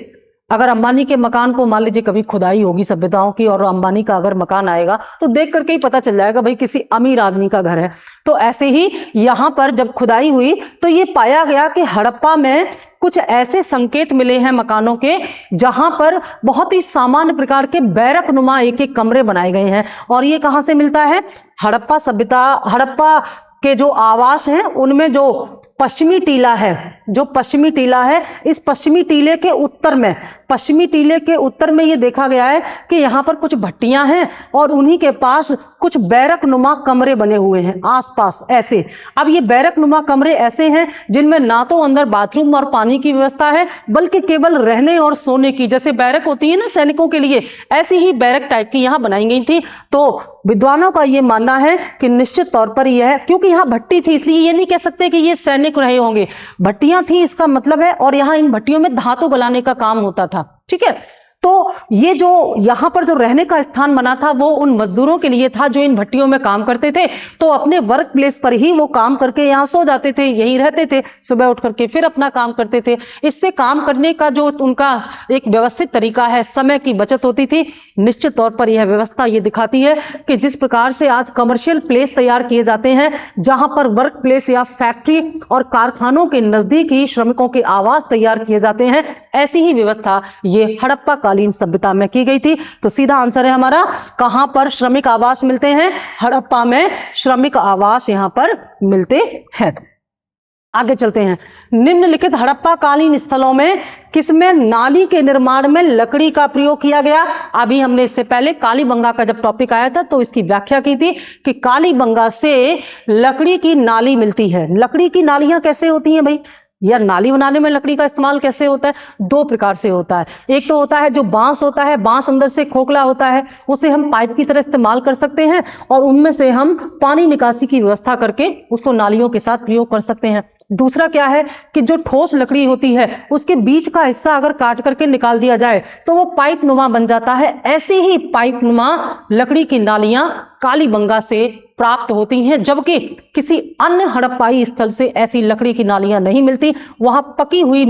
[SPEAKER 1] अगर अंबानी के मकान को मान लीजिए कभी खुदाई होगी सभ्यताओं की, और अंबानी का अगर मकान आएगा तो देख करके ही पता चल जाएगा भाई किसी अमीर आदमी का घर है। तो ऐसे ही यहां पर जब खुदाई हुई तो ये पाया गया कि हड़प्पा में कुछ ऐसे संकेत मिले हैं मकानों के, जहां पर बहुत ही सामान्य प्रकार के बैरक नुमा एक एक कमरे बनाए गए हैं। और ये कहां से मिलता है? हड़प्पा सभ्यता, हड़प्पा के जो आवास हैं उनमें जो पश्चिमी टीला है, जो पश्चिमी टीला है, इस पश्चिमी टीले के उत्तर में, पश्चिमी टीले के उत्तर में ये देखा गया है कि यहाँ पर कुछ भट्टियां हैं और उन्हीं के पास कुछ बैरक नुमा कमरे बने हुए हैं आसपास ऐसे। अब ये बैरक नुमा कमरे ऐसे हैं जिनमें ना तो अंदर बाथरूम और पानी की व्यवस्था है, बल्कि केवल रहने और सोने की, जैसे बैरक होती है ना सैनिकों के लिए, ऐसी ही बैरक टाइप की यहाँ बनाई गई थी। तो विद्वानों का ये मानना है कि निश्चित तौर पर यह, क्योंकि यहाँ भट्टी थी इसलिए ये नहीं कह सकते कि ये सैनिक रहे होंगे, भट्टियां थी इसका मतलब है, और यहाँ इन भट्टियों में धातु गलाने का काम होता था। ठीक है, तो ये जो यहां पर जो रहने का स्थान बना था वो उन मजदूरों के लिए था जो इन भट्टियों में काम करते थे। तो अपने वर्क प्लेस पर ही वो काम करके यहां सो जाते थे, यहीं रहते थे, सुबह उठ करके फिर अपना काम करते थे। इससे काम करने का जो उनका एक व्यवस्थित तरीका है, समय की बचत होती थी। निश्चित तौर पर यह व्यवस्था ये दिखाती है कि जिस प्रकार से आज कमर्शियल प्लेस तैयार किए जाते हैं, जहां पर वर्क प्लेस या फैक्ट्री और कारखानों के नजदीक ही श्रमिकों के आवास तैयार किए जाते हैं, ऐसी ही व्यवस्था ये हड़प्पा कालीन सभ्यता में की गई थी। तो सीधा आंसर है हमारा, कहां पर श्रमिक आवास मिलते हैं? हड़प्पा में श्रमिक आवास यहां पर मिलते हैं। आगे चलते हैं। निम्नलिखित हड़प्पा कालीन स्थलों में किसमें नाली के निर्माण में लकड़ी का प्रयोग किया गया? अभी हमने इससे पहले कालीबंगा का जब टॉपिक आया था तो इसकी व्याख्या की थी कि कालीबंगा से लकड़ी की नाली मिलती है। लकड़ी की नालियां कैसे होती हैं भाई, या नाली बनाने में लकड़ी का इस्तेमाल कैसे होता है? दो प्रकार से होता है। एक तो होता है जो बांस होता है, बांस अंदर से खोखला होता है, उसे हम पाइप की तरह इस्तेमाल कर सकते हैं, और उनमें से हम पानी निकासी की व्यवस्था करके उसको नालियों के साथ प्रयोग कर सकते हैं। दूसरा क्या है कि जो ठोस लकड़ी होती है उसके बीच का हिस्सा अगर काट करके निकाल दिया जाए तो वो पाइप नुमा बन जाता है। ऐसी ही पाइप नुमा लकड़ी की नालियां कालीबंगा से प्राप्त होती हैं, जबकि किसी अन्य हड़प्पाई स्थल से ऐसी लकड़ी की नालियां नहीं मिलती। वहां पकी हुई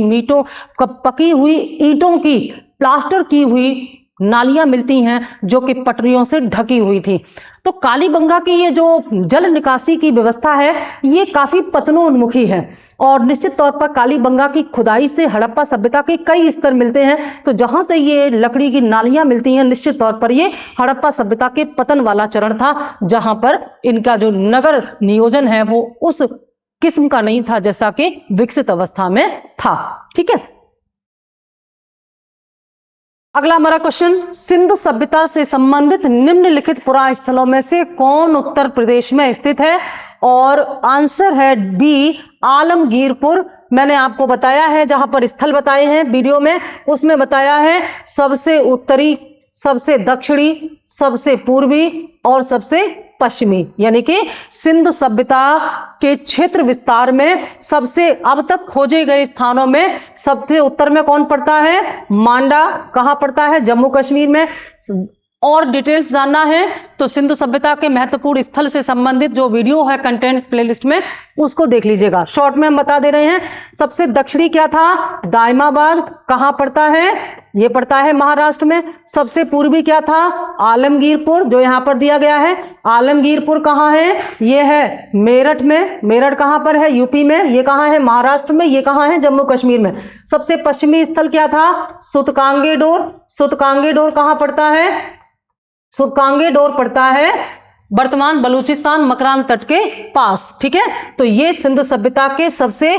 [SPEAKER 1] ईंटों की प्लास्टर की हुई नालियां मिलती हैं जो कि पटरियों से ढकी हुई थी। तो कालीबंगा की ये जो जल निकासी की व्यवस्था है ये काफी पतनोन्मुखी है, और निश्चित तौर पर कालीबंगा की खुदाई से हड़प्पा सभ्यता के कई स्तर मिलते हैं। तो जहां से ये लकड़ी की नालियां मिलती हैं, निश्चित तौर पर ये हड़प्पा सभ्यता के पतन वाला चरण था, जहां पर इनका जो नगर नियोजन है वो उस किस्म का नहीं था जैसा कि विकसित अवस्था में था। ठीक है, अगला हमारा क्वेश्चन, सिंधु सभ्यता से संबंधित निम्नलिखित पुरा स्थलों में से कौन उत्तर प्रदेश में स्थित है? और आंसर है बी, आलमगीरपुर। मैंने आपको बताया है, जहां पर स्थल बताए हैं वीडियो में, उसमें बताया है सबसे उत्तरी, सबसे दक्षिणी, सबसे पूर्वी और सबसे पश्चिमी, यानी कि सिंधु सभ्यता के क्षेत्र विस्तार में सबसे अब तक खोजे गए स्थानों में सबसे उत्तर में कौन पड़ता है? मांडा। कहां पड़ता है? जम्मू कश्मीर में। और डिटेल्स जानना है तो सिंधु सभ्यता के महत्वपूर्ण स्थल से संबंधित जो वीडियो है कंटेंट प्लेलिस्ट में, उसको देख लीजिएगा। शॉर्ट में हम बता दे रहे हैं। सबसे दक्षिणी क्या था? दाइमाबाद। कहां पड़ता है? ये पड़ता है महाराष्ट्र में। सबसे पूर्वी क्या था? आलमगीरपुर, जो यहां पर दिया गया है। आलमगीरपुर कहां है? ये है मेरठ में। मेरठ कहां पर है? यूपी में। ये कहां है? महाराष्ट्र में। ये कहां है? जम्मू कश्मीर में। सबसे पश्चिमी स्थल क्या था? सुतकांगेडोर। सुतकांगेडोर कहां पड़ता है? सुतकांगेडोर पड़ता है वर्तमान बलूचिस्तान मकरान तट के पास। ठीक है, तो ये सिंधु सभ्यता के सबसे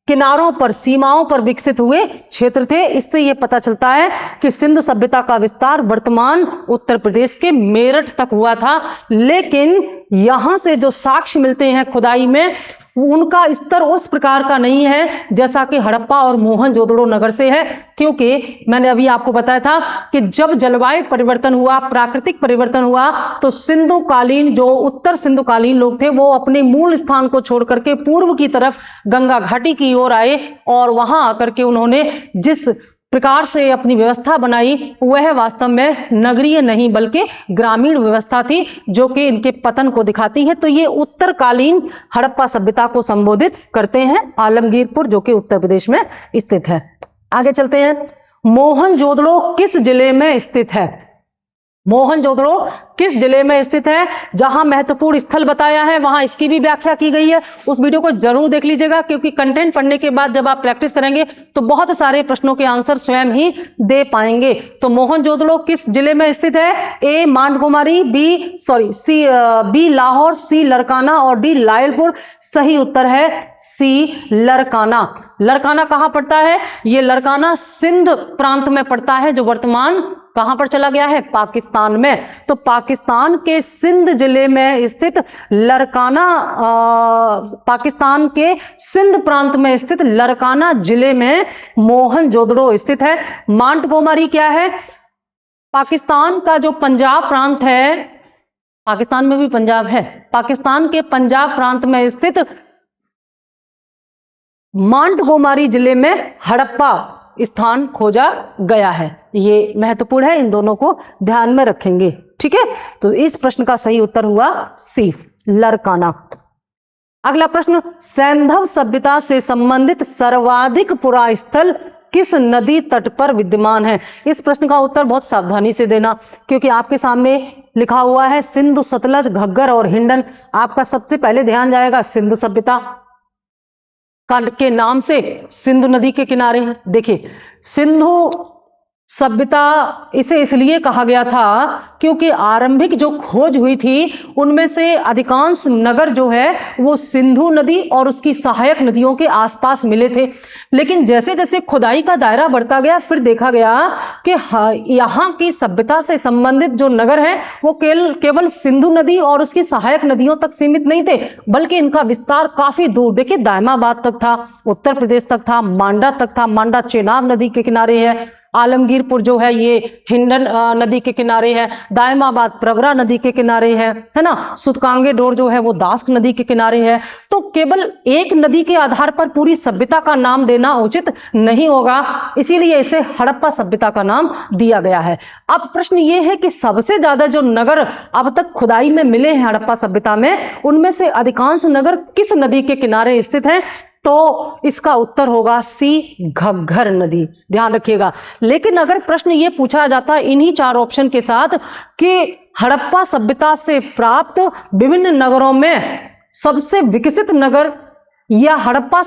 [SPEAKER 1] किनारों पर, सीमाओं पर विकसित हुए क्षेत्र थे। इससे यह पता चलता है कि सिंधु सभ्यता का विस्तार वर्तमान उत्तर प्रदेश के मेरठ तक हुआ था। लेकिन यहां से जो साक्ष्य मिलते हैं खुदाई में, उनका स्तर उस प्रकार का नहीं है जैसा कि हड़प्पा और मोहनजोदड़ो नगर से है, क्योंकि मैंने अभी आपको बताया था कि जब जलवायु परिवर्तन हुआ, प्राकृतिक परिवर्तन हुआ, तो सिंधुकालीन जो उत्तर सिंधुकालीन लोग थे वो अपने मूल स्थान को छोड़ करके पूर्व की तरफ गंगा घाटी की ओर आए, और वहां आकर के उन्होंने जिस प्रकार से अपनी व्यवस्था बनाई वह वास्तव में नगरीय नहीं बल्कि ग्रामीण व्यवस्था थी, जो कि इनके पतन को दिखाती है। तो ये उत्तरकालीन हड़प्पा सभ्यता को संबोधित करते हैं, आलमगीरपुर जो कि उत्तर प्रदेश में स्थित है। आगे चलते हैं। मोहनजोदड़ो किस जिले में स्थित है? मोहनजोदड़ो किस जिले में स्थित है? जहां महत्वपूर्ण स्थल बताया है वहां इसकी भी व्याख्या की गई है। उस वीडियो को जरूर देख लीजिएगा, क्योंकि कंटेंट पढ़ने के बाद जब आप प्रैक्टिस करेंगे तो बहुत सारे प्रश्नों के आंसर स्वयं ही दे पाएंगे। तो मोहनजोदड़ो किस जिले में स्थित है? ए मांडगोमारी, बी लाहौर, सी लरकाना और डी लायलपुर। सही उत्तर है सी लरकाना। लरकाना कहां पड़ता है? ये लरकाना सिंध प्रांत में पड़ता है, जो वर्तमान कहां पर चला गया है? पाकिस्तान में। तो पाकिस्तान के सिंध जिले में स्थित लरकाना, पाकिस्तान के सिंध प्रांत में स्थित लरकाना जिले में मोहनजोदड़ो स्थित है। मांडगोमारी क्या है? पाकिस्तान का जो पंजाब प्रांत है, पाकिस्तान में भी पंजाब है, पाकिस्तान के पंजाब प्रांत में स्थित मांडगोमारी जिले में हड़प्पा स्थान खोजा गया है। ये महत्वपूर्ण है, इन दोनों को ध्यान में रखेंगे। ठीक है, तो इस प्रश्न का सही उत्तर हुआ सी लरकाना। अगला प्रश्न, सैंधव सभ्यता से संबंधित सर्वाधिक पुरास्थल किस नदी तट पर विद्यमान है? इस प्रश्न का उत्तर बहुत सावधानी से देना, क्योंकि आपके सामने लिखा हुआ है सिंधु, सतलज, घग्गर और हिंडन। आपका सबसे पहले ध्यान जाएगा सिंधु सभ्यता के नाम से, सिंधु नदी के किनारे हैं। देखिए, सिंधु सभ्यता इसे इसलिए कहा गया था क्योंकि आरंभिक जो खोज हुई थी उनमें से अधिकांश नगर जो है वो सिंधु नदी और उसकी सहायक नदियों के आसपास मिले थे। लेकिन जैसे जैसे खुदाई का दायरा बढ़ता गया, फिर देखा गया कि यहाँ की सभ्यता से संबंधित जो नगर हैं वो केवल सिंधु नदी और उसकी सहायक नदियों तक सीमित नहीं थे, बल्कि इनका विस्तार काफी दूर, देखिए दायमाबाद तक था, उत्तर प्रदेश तक था, मांडा तक था। मांडा चेनाब नदी के किनारे है, आलमगीरपुर जो है ये हिंडन नदी के किनारे है, दायमाबाद प्रवरा नदी के किनारे है ना, सुतकांगे डोर जो है वो दास्क नदी के किनारे है। तो केवल एक नदी के आधार पर पूरी सभ्यता का नाम देना उचित नहीं होगा, इसीलिए इसे हड़प्पा सभ्यता का नाम दिया गया है। अब प्रश्न ये है कि सबसे ज्यादा जो नगर अब तक खुदाई में मिले हैं हड़प्पा सभ्यता में, उनमें से अधिकांश नगर किस नदी के किनारे स्थित हैं? तो इसका उत्तर होगा सी घग्गर नदी। ध्यान रखिएगा। लेकिन अगर प्रश्न ये पूछा जाता है इन्हीं चार ऑप्शन के साथ कि हड़प्पा सभ्यता से प्राप्त विभिन्न नगरों में सबसे विकसित नगर या हड़प्पा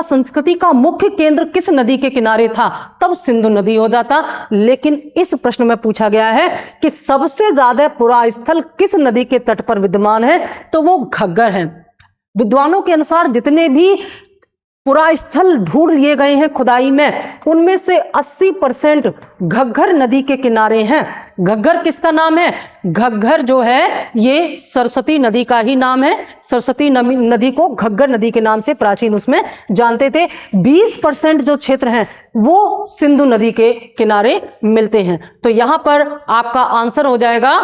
[SPEAKER 1] संस्कृति का मुख्य केंद्र किस नदी के किनारे था, तब सिंधु नदी हो जाता। लेकिन इस प्रश्न में पूछा गया है कि सबसे ज्यादा पुरास्थल किस नदी के तट पर विद्यमान है, तो वो घग्गर है। विद्वानों के अनुसार जितने भी पुरास्थल ढूंढ लिए गए हैं खुदाई में, उनमें से 80% घग्गर नदी के किनारे हैं। घग्गर किसका नाम है? घग्गर जो है ये सरस्वती नदी का ही नाम है। सरस्वती नदी को घग्गर नदी के नाम से प्राचीन उसमें जानते थे। 20% जो क्षेत्र हैं वो सिंधु नदी के किनारे मिलते हैं। तो यहां पर आपका आंसर हो जाएगा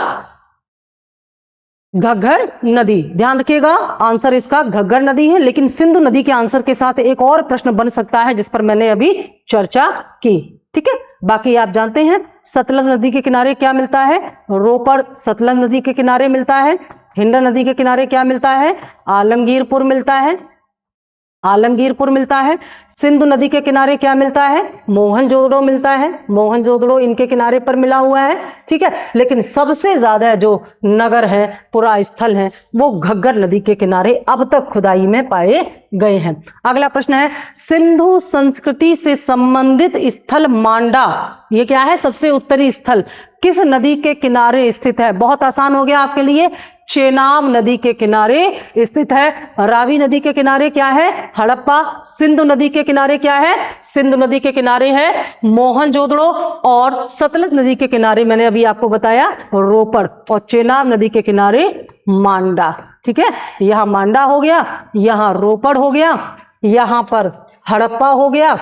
[SPEAKER 1] घग्गर नदी। ध्यान रखिएगा, आंसर इसका घग्गर नदी है। लेकिन सिंधु नदी के आंसर के साथ एक और प्रश्न बन सकता है जिस पर मैंने अभी चर्चा की। ठीक है, बाकी आप जानते हैं सतलज नदी के किनारे क्या मिलता है? रोपड़ सतलज नदी के किनारे मिलता है। हिंडन नदी के किनारे क्या मिलता है? आलमगीरपुर मिलता है। आलमगीरपुर मिलता है। सिंधु नदी के किनारे क्या मिलता है? मोहनजोदड़ो मिलता है। मोहनजोदड़ो इनके किनारे पर मिला हुआ है। ठीक है, लेकिन सबसे ज्यादा जो नगर है, पुरा स्थल है, वो घग्गर नदी के किनारे अब तक खुदाई में पाए गए हैं। अगला प्रश्न है, सिंधु संस्कृति से संबंधित स्थल मांडा, ये क्या है? सबसे उत्तरी स्थल किस नदी के किनारे स्थित है? बहुत आसान हो गया आपके लिए, चेनाब नदी के किनारे स्थित है। रावी नदी के किनारे क्या है? हड़प्पा। सिंधु नदी के किनारे क्या है? सिंधु नदी के किनारे है मोहनजोदड़ो। और सतलज नदी के किनारे मैंने अभी आपको बताया रोपड़। और चेनाब नदी के किनारे मांडा। ठीक है, यहां मांडा हो गया, यहां रोपड़ हो गया, यहां पर हड़प्पा हो गया,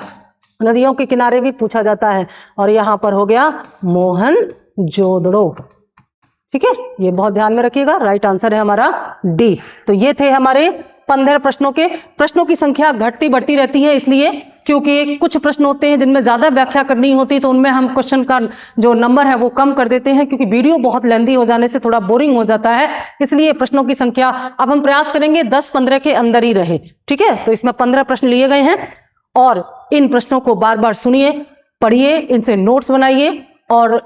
[SPEAKER 1] नदियों के किनारे भी पूछा जाता है, और यहां पर हो गया मोहनजोदड़ो। ठीक है, ये बहुत ध्यान में रखिएगा। राइट आंसर है हमारा डी। तो ये थे हमारे 15 प्रश्नों की संख्या घटती बढ़ती रहती है, इसलिए क्योंकि कुछ प्रश्न होते हैं जिनमें ज्यादा व्याख्या करनी होती, तो उनमें हम क्वेश्चन का जो नंबर है वो कम कर देते हैं, क्योंकि वीडियो बहुत लेंथी हो जाने से थोड़ा बोरिंग हो जाता है। इसलिए प्रश्नों की संख्या अब हम प्रयास करेंगे 10-15 के अंदर ही रहे। ठीक है, तो इसमें 15 प्रश्न लिए गए हैं और इन प्रश्नों को बार बार सुनिए, पढ़िए, इनसे नोट्स बनाइए और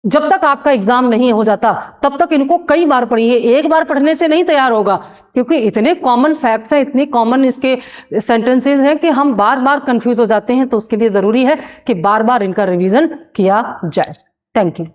[SPEAKER 1] जब तक आपका एग्जाम नहीं हो जाता तब तक इनको कई बार पढ़िए। एक बार पढ़ने से नहीं तैयार होगा, क्योंकि इतने कॉमन फैक्ट्स हैं, इतनी कॉमन इसके सेंटेंसेस हैं कि हम बार बार कंफ्यूज हो जाते हैं। तो उसके लिए जरूरी है कि बार बार इनका रिवीजन किया जाए। Thank you.